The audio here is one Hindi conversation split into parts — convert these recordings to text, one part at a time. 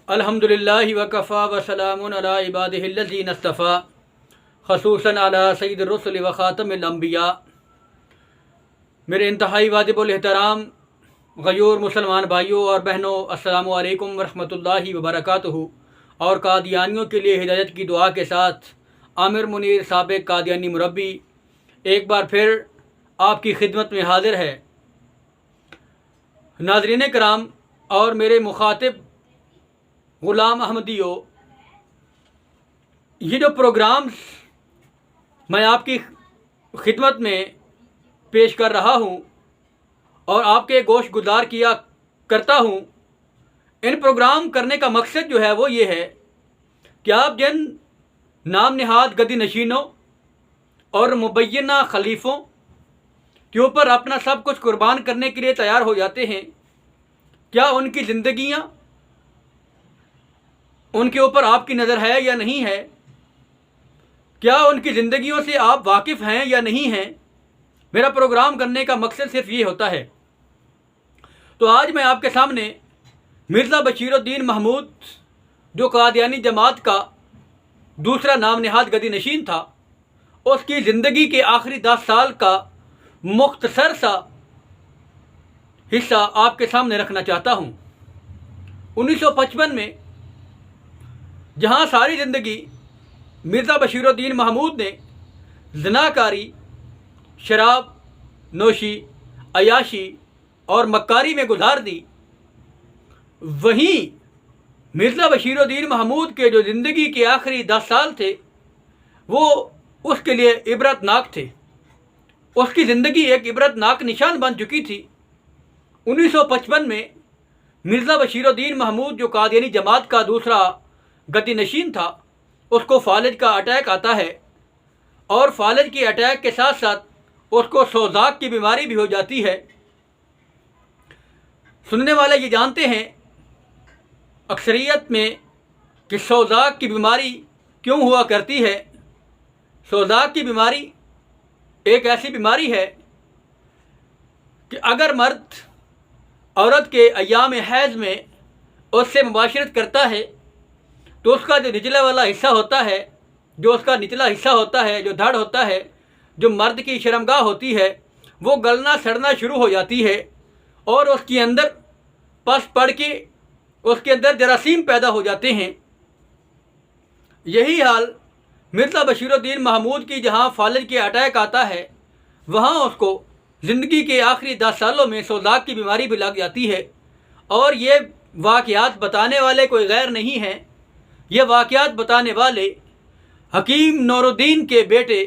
अल्हम्दुलिल्लाहि वकफ़ा वसलामुन अला इबादिहिल्लज़ीना इस्तफ़ा ख़ुसूसन अला सय्यिदिर रुसुलि व ख़ातमिल अंबिया। मेरे इंतहाई वाजिबुल एहतराम गयूर मुसलमान भाइयों और बहनों, अस्सलामु अलैकुम वरहमतुल्लाहि वबरकातुहू। और कादियानियों के लिए हिदायत की दुआ के साथ आमिर मुनीर साबिक़ कादियानी मुरब्बी एक बार फिर आपकी खिदमत में हाजिर है। नाज़रीन कराम और मेरे मुखातिब ग़ुलाम अहमदियों, ये जो प्रोग्राम्स मैं आपकी खिदमत में पेश कर रहा हूँ और आपके गोश गुजार किया करता हूँ, इन प्रोग्राम करने का मकसद जो है वो ये है कि आप जिन नाम नहाद गद्दी नशीनों और मुबैना खलीफ़ों के ऊपर अपना सब कुछ कुर्बान करने के लिए तैयार हो जाते हैं, क्या उनकी ज़िंदगियाँ उनके ऊपर आपकी नज़र है या नहीं है? क्या उनकी ज़िंदगियों से आप वाकिफ़ हैं या नहीं हैं? मेरा प्रोग्राम करने का मकसद सिर्फ ये होता है। तो आज मैं आपके सामने मिर्ज़ा बशीरुद्दीन महमूद, जो कादियानी जमात का दूसरा नाम नहाद गद्दी नशीन था, उसकी ज़िंदगी के आखिरी 10 साल का मुख्तसर सा हिस्सा आपके सामने रखना चाहता हूँ। 1955 में जहाँ सारी ज़िंदगी मिर्ज़ा बशीरुद्दीन महमूद ने ज़िनाकारी, शराब नोशी, अयाशी और मक्कारी में गुजार दी, वहीं मिर्ज़ा बशीरुद्दीन महमूद के जो ज़िंदगी के आखिरी 10 साल थे वो उसके लिए इबरतनाक थे। उसकी ज़िंदगी एक इबरतनाक निशान बन चुकी थी। 1955 में मिर्ज़ा बशीरुद्दीन महमूद, जो कादियानी जमात का दूसरा गद्दी नशीन था, उसको फालिज का अटैक आता है और फालिज के अटैक के साथ साथ उसको सोज़ाक की बीमारी भी हो जाती है। सुनने वाले ये जानते हैं अक्सरियत में कि सोज़ाक की बीमारी क्यों हुआ करती है। सोज़ाक की बीमारी एक ऐसी बीमारी है कि अगर मर्द औरत के अय्याम हैज़ में उससे मुबाशरत करता है तो उसका जो निचला वाला हिस्सा होता है, जो उसका निचला हिस्सा होता है, जो धड़ होता है, जो मर्द की शर्मगाह होती है, वो गलना सड़ना शुरू हो जाती है और उसके अंदर पस पड़ के उसके अंदर जरासीम पैदा हो जाते हैं। यही हाल मिर्ज़ा बशीरुद्दीन महमूद की जहाँ फालिज के अटैक आता है, वहाँ उसको ज़िंदगी के आखिरी 10 सालों में सोज़ाक की बीमारी भी लग जाती है। और ये वाक़यात बताने वाले कोई गैर नहीं हैं, ये वाक़यात बताने वाले हकीम नूरुद्दीन के बेटे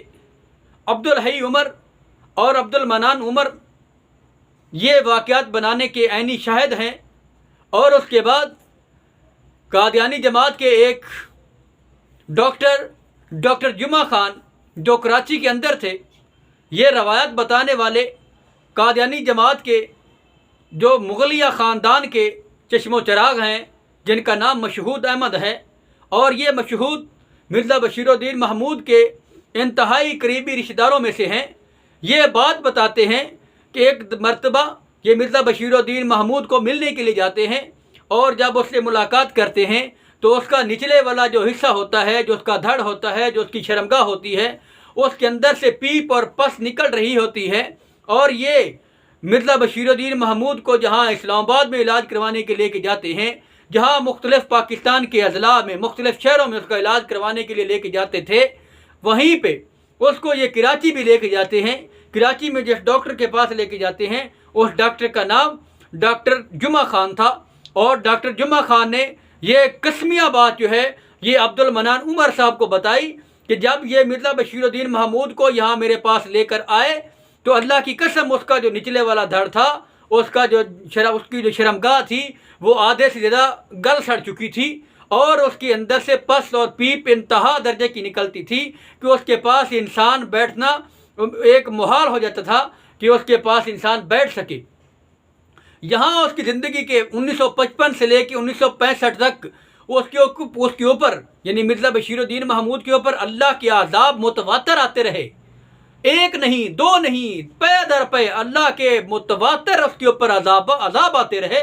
अब्दुल हई उमर और अब्दुल मनान उमर ये वाक़यात बनाने के ऐनी शाहिद हैं। और उसके बाद कादियानी जमात के एक डॉक्टर जुमा खान, जो कराची के अंदर थे, ये रवायत बताने वाले कादियानी जमात के जो मुग़लिया ख़ानदान के चश्मो चराग हैं, जिनका नाम मशहूद अहमद है। और ये मशहूद मिर्ज़ा बशीरुद्दीन महमूद के इंतहाई करीबी रिश्तेदारों में से हैं। ये बात बताते हैं कि एक मर्तबा ये मिर्ज़ा बशीरुद्दीन महमूद को मिलने के लिए जाते हैं और जब उससे मुलाकात करते हैं तो उसका निचले वाला जो हिस्सा होता है, जो उसका धड़ होता है, जो उसकी शर्मगाह होती है, उसके अंदर से पीप और पस निकल रही होती है। और ये मिर्ज़ा बशीरुद्दीन महमूद को जहाँ इस्लामाबाद में इलाज करवाने के लेके जाते हैं, जहाँ मुख्तलिफ़ पाकिस्तान के अज़ला में मुख्तलिफ़ शहरों में उसका इलाज करवाने के लिए लेके जाते थे, वहीं पे उसको ये कराची भी लेके जाते हैं। कराची में जिस डॉक्टर के पास लेके जाते हैं, उस डॉक्टर का नाम डॉक्टर जुमा खान था। और डॉक्टर जुमा खान ने ये कस्मिया बात जो है ये अब्दुल मनान उमर साहब को बताई कि जब ये मिर्ज़ा बशीरुद्दीन महमूद को यहाँ मेरे पास लेकर आए तो अल्लाह की कसम उसका जो निचले वाला धड़ था, उसकी जो शर्मगाह थी, वो आधे से ज़्यादा गल सड़ चुकी थी और उसके अंदर से पस और पीप इंतहा दर्जे की निकलती थी कि उसके पास इंसान बैठना एक मुहाल हो जाता था कि उसके पास इंसान बैठ सके। यहाँ उसकी ज़िंदगी के 1955 से लेकर 1965 तक उसके ऊपर यानी मिर्ज़ा बशीरुद्दीन महमूद के ऊपर अल्लाह के आज़ाब मुतवातर आते रहे। एक नहीं, दो नहीं, पे दर पे अल्लाह के मुतवातर उसके ऊपर अजाब आते रहे।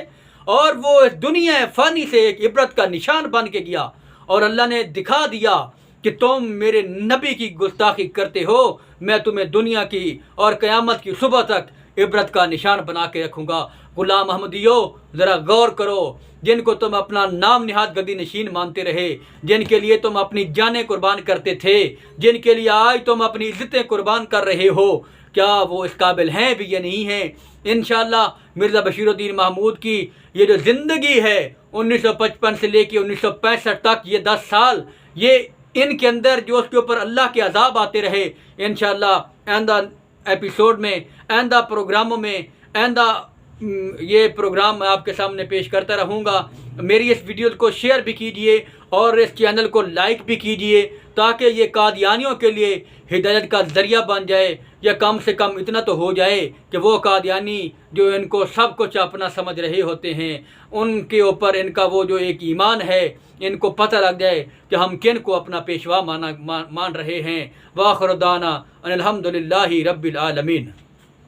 और वो इस दुनिया फ़ानी से एक इबरत का निशान बन के गया। और अल्लाह ने दिखा दिया कि तुम मेरे नबी की गुस्ताखी करते हो, मैं तुम्हें दुनिया की और क़यामत की सुबह तक इबरत का निशान बना के रखूँगा। गुलाम अहमदियो, ज़रा गौर करो, जिनको तुम अपना नाम निहाद गद्दी नशीन मानते रहे, जिनके लिए तुम अपनी जानें कुर्बान करते थे, जिनके लिए आज तुम अपनी इज़्ज़तें कुर्बान कर रहे हो, क्या वो इस काबिल हैं भी या नहीं हैं? इंशाअल्लाह मिर्ज़ा बशीरुद्दीन महमूद की ये जो ज़िंदगी है 1955 से लेके 1965 तक, ये 10 साल, ये इनके अंदर जो उसके ऊपर अल्लाह के अज़ाब आते रहे, इंशाअल्लाह आइंदा एपिसोड में, आइंदा प्रोग्रामों में, आइंदा ये प्रोग्राम मैं आपके सामने पेश करता रहूँगा। मेरी इस वीडियो को शेयर भी कीजिए और इस चैनल को लाइक भी कीजिए, ताकि ये कादियानियों के लिए हिदायत का ज़रिया बन जाए, या कम से कम इतना तो हो जाए कि वो कादियानी जो इनको सब कुछ अपना समझ रहे होते हैं, उनके ऊपर इनका वो जो एक ईमान है, इनको पता लग जाए कि हम किन को अपना पेशवा मान रहे हैं। वाखिर दाना अनिल हम्दुलिल्लाहि रब्बिल आलमीन।